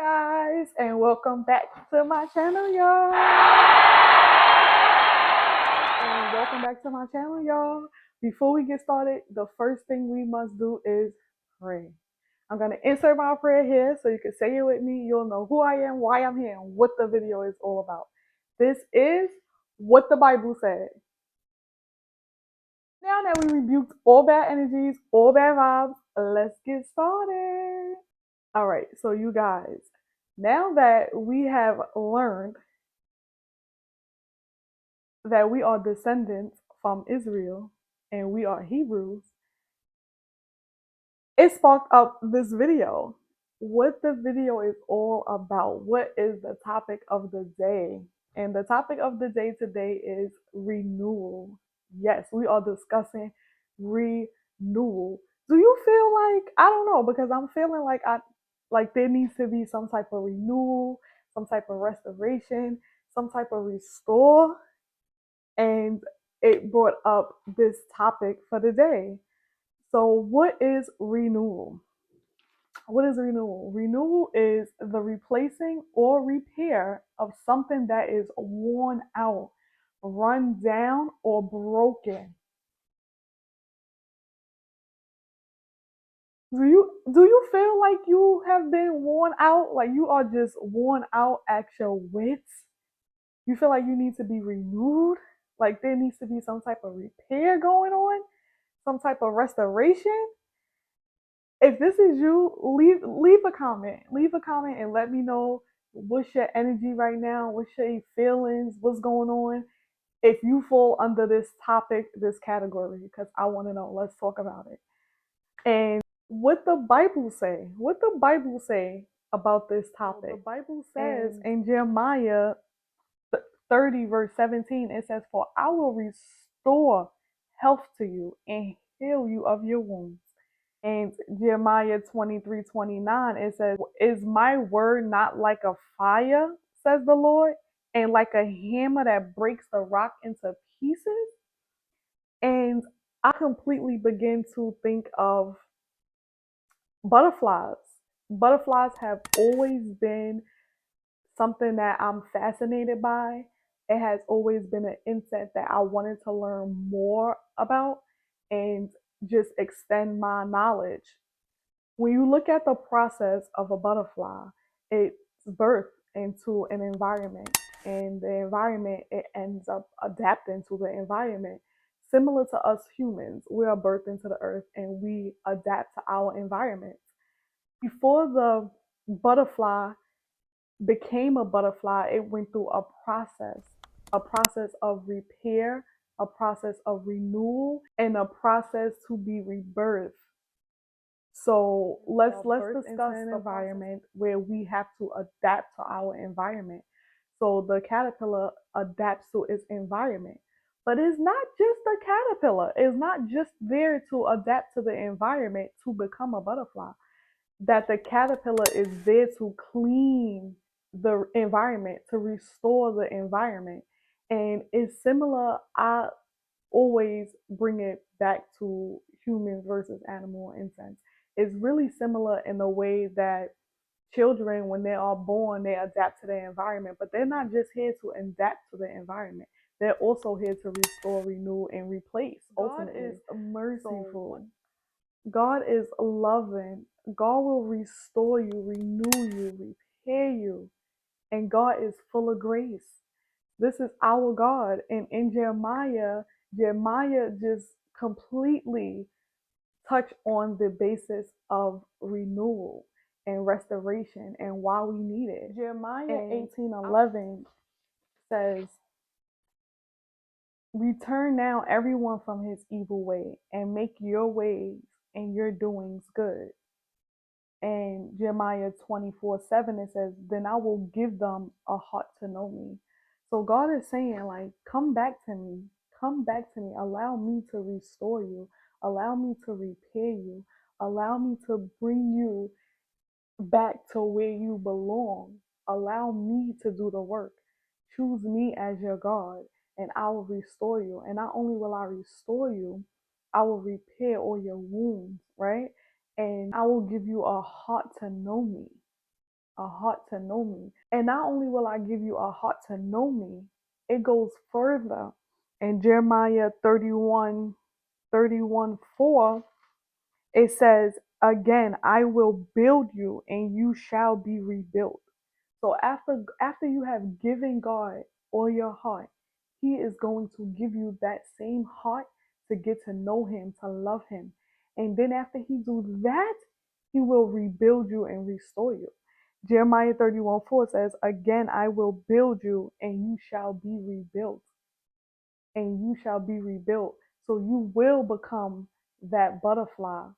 Guys, and welcome back to my channel, y'all. And welcome back to my channel, y'all. Before we get started, the first thing we must do is pray. I'm going to insert my prayer here so you can say it with me. You'll know who I am, why I'm here, and what the video is all about. This is what the Bible said. Now that we rebuked all bad energies, all bad vibes, let's get started. All right, so you guys, now that we have learned that we are descendants from Israel and we are Hebrews, it sparked up this video. What the video is all about, what is the topic of the day? And the topic of the day today is renewal. Yes, we are discussing renewal. Do you feel like, I don't know, because I'm feeling like there needs to be some type of renewal, some type of restoration, some type of restore, and it brought up this topic for the day. So, what is renewal? What is renewal? Renewal is the replacing or repair of something that is worn out, run down, or broken. Do you feel like you have been worn out, like you are just worn out at your wits? You feel like you need to be renewed, like there needs to be some type of repair going on, some type of restoration? If this is you, leave a comment. Leave a comment and let me know what's your energy right now, what's your feelings, what's going on. If you fall under this topic, this category, because I want to know. Let's talk about it. And what the Bible say? What the Bible say about this topic? The Bible says in Jeremiah 30 verse 17, it says, "For I will restore health to you and heal you of your wounds." And Jeremiah 23:29, it says, "Is my word not like a fire, says the Lord, and like a hammer that breaks the rock into pieces?" And I completely begin to think of butterflies. Butterflies have always been something that I'm fascinated by. It has always been an insect that I wanted to learn more about and just extend my knowledge. When you look at the process of a butterfly, it's birthed into an environment, and the environment, it ends up adapting to the environment. Similar to us humans, we are birthed into the earth and we adapt to our environment. Before the butterfly became a butterfly, it went through a process of repair, a process of renewal, and a process to be rebirthed. So let's discuss an environment where we have to adapt to our environment. So the caterpillar adapts to its environment. But it's not just the caterpillar. It's not just there to adapt to the environment to become a butterfly. That the caterpillar is there to clean the environment, to restore the environment. And it's similar. I always bring it back to humans versus animal insects. It's really similar in the way that children, when they are born, they adapt to their environment, but they're not just here to adapt to the environment. They're also here to restore, renew, and replace. Ultimately, God is merciful. God is loving. God will restore you, renew you, repair you, and God is full of grace. This is our God. And in Jeremiah, Jeremiah just completely touched on the basis of renewal and restoration and why we need it. Jeremiah 18:11 says, "Return now everyone from his evil way and make your ways and your doings good." And Jeremiah 24:7, it says, "Then I will give them a heart to know me." So God is saying, like, come back to me. Come back to me. Allow me to restore you. Allow me to repair you. Allow me to bring you back to where you belong. Allow me to do the work. Choose me as your God, and I will restore you. And not only will I restore you, I will repair all your wounds, right? And I will give you a heart to know me. a heart to know me. And not only will I give you a heart to know me, it goes further. In Jeremiah 31:4, it says, again, I will build you and you shall be rebuilt. So after you have given God all your heart, He is going to give you that same heart to get to know Him, to love Him. And then after He do that, He will rebuild you and restore you. Jeremiah 31:4 says, again, I will build you and you shall be rebuilt, and you shall be rebuilt. So you will become that butterfly.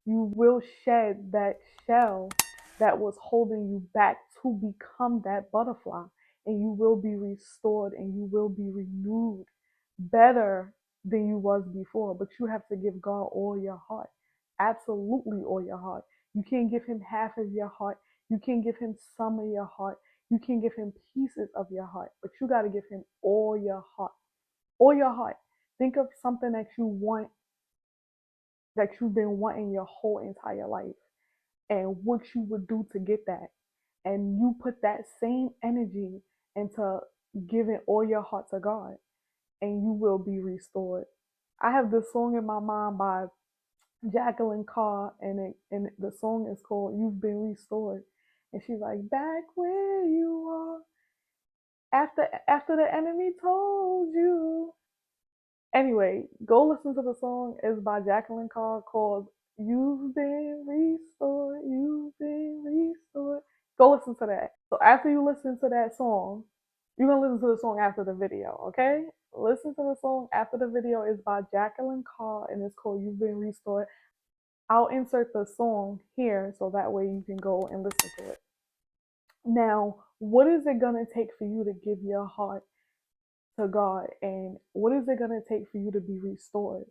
You will shed that shell that was holding you back to become that butterfly. And you will be restored and you will be renewed better than you was before. But you have to give God all your heart. Absolutely all your heart. You can't give him half of your heart. You can't give him some of your heart. You can give him pieces of your heart. But you got to give him all your heart, or your heart. Think of something that you want, that you've been wanting your whole entire life, and what you would do to get that. And you put that same energy into giving all your heart to God, and you will be restored. I have this song in my mind by Jacqueline Carr, the song is called "You've Been Restored." And she's like, "Back where you are, after the enemy told you." Anyway, go listen to the song. It's by Jacqueline Carr, called "You've Been Restored, You've Been Restored." Go listen to that. So after you listen to that song, you're gonna listen to the song after the video, okay? Listen to the song after the video. Is by Jacqueline Carr and it's called "You've Been Restored." I'll insert the song here so that way you can go and listen to it. Now, what is it gonna take for you to give your heart to God, and what is it going to take for you to be restored?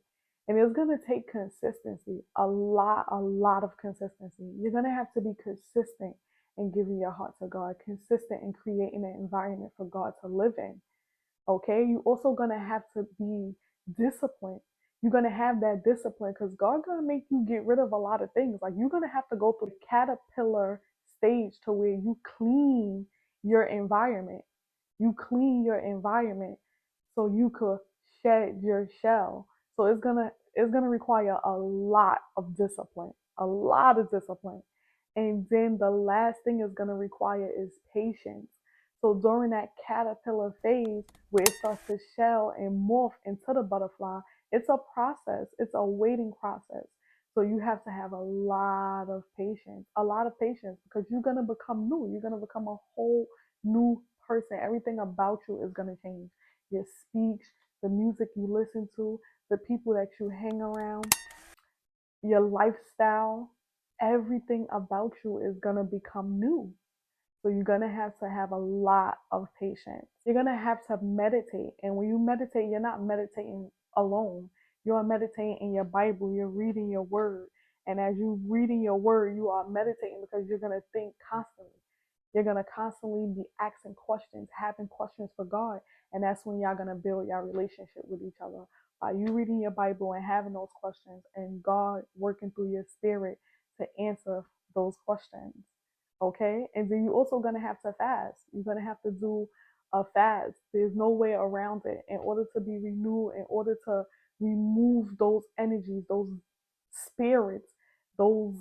And it's going to take consistency, a lot of consistency. You're going to have to be consistent in giving your heart to God, consistent in creating an environment for God to live in. Okay, you also going to have to be disciplined. You're going to have that discipline because God's going to make you get rid of a lot of things. Like, you're going to have to go through the caterpillar stage to where you clean your environment. You clean your environment so you could shed your shell. So it's gonna require a lot of discipline, a lot of discipline. And then the last thing it's gonna require is patience. So during that caterpillar phase where it starts to shell and morph into the butterfly, it's a process. It's a waiting process. So you have to have a lot of patience, because you're gonna become new. You're gonna become a whole new person. Everything about you is gonna change. Your speech, the music you listen to, the people that you hang around, your lifestyle, everything about you is gonna become new. So you're gonna have a lot of patience. You're gonna have to meditate. And when you meditate, you're not meditating alone. You're meditating in your Bible, you're reading your word. And as you're reading your word, you are meditating because you're gonna think constantly. You're gonna constantly be asking questions, having questions for God. And that's when y'all gonna build your relationship with each other. By you reading your Bible and having those questions, and God working through your spirit to answer those questions. Okay, and then you're also going to have to fast. You're going to have to do a fast. There's no way around it. In order to be renewed, in order to remove those energies, those spirits, those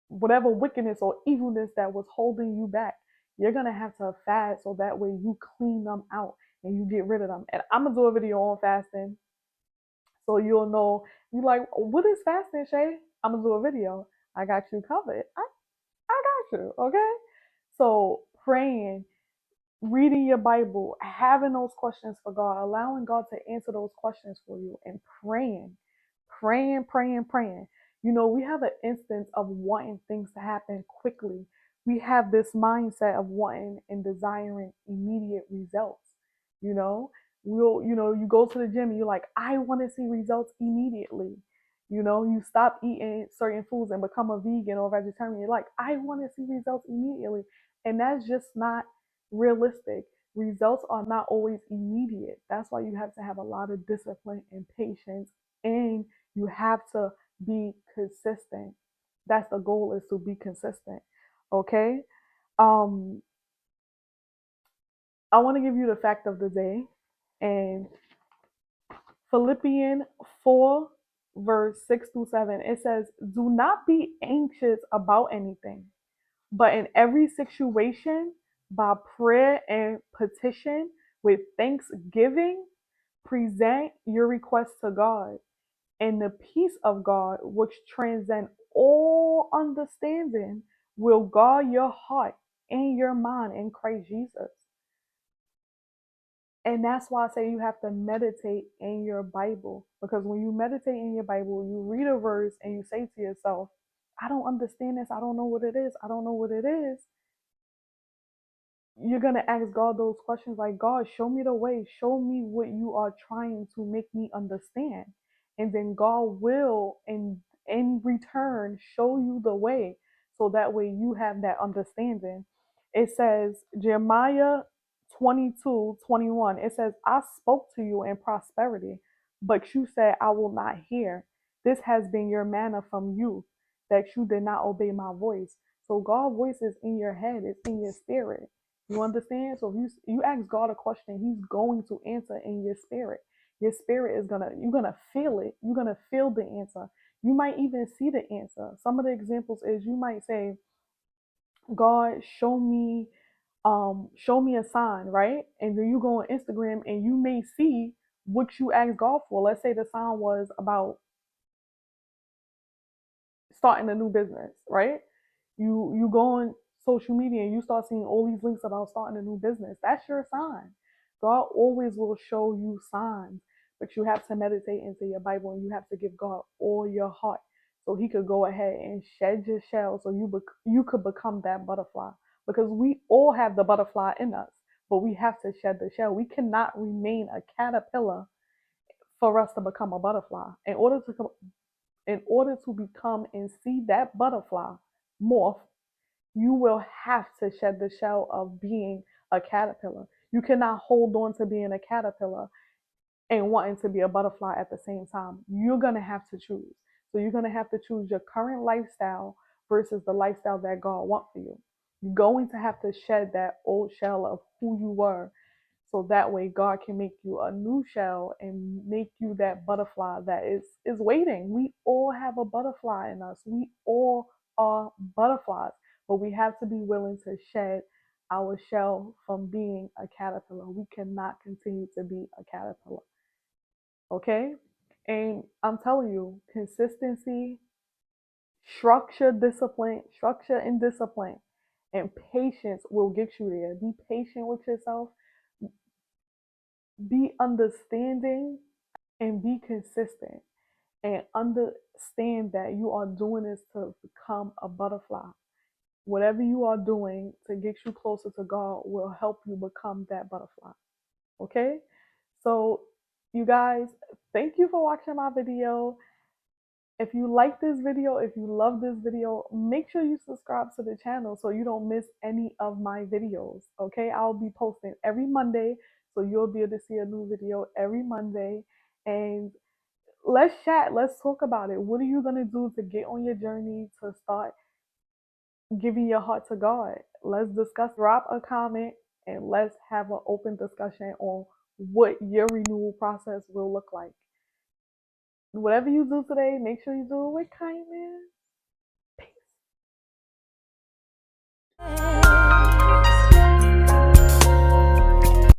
whatever wickedness or evilness that was holding you back, you're going to have to fast so that way you clean them out and you get rid of them. And I'm going to do a video on fasting so you'll know. You like, what is fasting, Shay? I'm going to do a video. I got you covered. I got you, okay? So praying, reading your Bible, having those questions for God, allowing God to answer those questions for you, and praying. You know, we have an instance of wanting things to happen quickly. We have this mindset of wanting and desiring immediate results. You know, you go to the gym and you're like, I want to see results immediately. You know, you stop eating certain foods and become a vegan or vegetarian. You're like, I want to see results immediately. And that's just not realistic. Results are not always immediate. That's why you have to have a lot of discipline and patience, and you have to be consistent. That's the goal, is to be consistent. Okay? Um, I want to give you the fact of the day, and Philippians 4, verse 6 through 7, it says, "Do not be anxious about anything, but in every situation, by prayer and petition, with thanksgiving, present your requests to God. And the peace of God, which transcends all understanding, will guard your heart and your mind in Christ Jesus." And that's why I say you have to meditate in your Bible. Because when you meditate in your Bible, you read a verse and you say to yourself, I don't understand this. I don't know what it is. I don't know what it is. You're going to ask God those questions like, God, show me the way. Show me what you are trying to make me understand. And then God will, in return, show you the way. So that way you have that understanding. It says, Jeremiah 22:21. It says, I spoke to you in prosperity, but you said, I will not hear. This has been your manna from youth, that you did not obey my voice. So God's voice is in your head, it's in your spirit. You understand? So if you ask God a question, He's going to answer in your spirit. Your spirit is you're gonna feel it. You're gonna feel the answer. You might even see the answer. Some of the examples is you might say, God, show me a sign, right? And then you go on Instagram and you may see what you asked God for. Let's say the sign was about starting a new business, right? You go on social media and you start seeing all these links about starting a new business. That's your sign. God always will show you signs, but you have to meditate into your Bible and you have to give God all your heart so He could go ahead and shed your shell so you could become that butterfly. Because we all have the butterfly in us, but we have to shed the shell. We cannot remain a caterpillar for us to become a butterfly. In order to become and see that butterfly morph, you will have to shed the shell of being a caterpillar. You cannot hold on to being a caterpillar and wanting to be a butterfly at the same time. You're going to have to choose. So you're going to have to choose your current lifestyle versus the lifestyle that God wants for you. You're going to have to shed that old shell of who you were so that way God can make you a new shell and make you that butterfly that is waiting. We all have a butterfly in us. We all are butterflies, but we have to be willing to shed our shell from being a caterpillar. We cannot continue to be a caterpillar. Okay? And I'm telling you, consistency, structure and discipline, and patience will get you there. Be patient with yourself, be understanding, and be consistent. And understand that you are doing this to become a butterfly. Whatever you are doing to get you closer to God will help you become that butterfly. Okay? So, you guys, thank you for watching my video. If you like this video, if you love this video, make sure you subscribe to the channel so you don't miss any of my videos. Okay, I'll be posting every Monday, so you'll be able to see a new video every Monday. And let's chat, let's talk about it. What are you going to do to get on your journey to start giving your heart to God? Let's discuss, drop a comment, and let's have an open discussion on what your renewal process will look like. Whatever you do today, make sure you do it with kindness.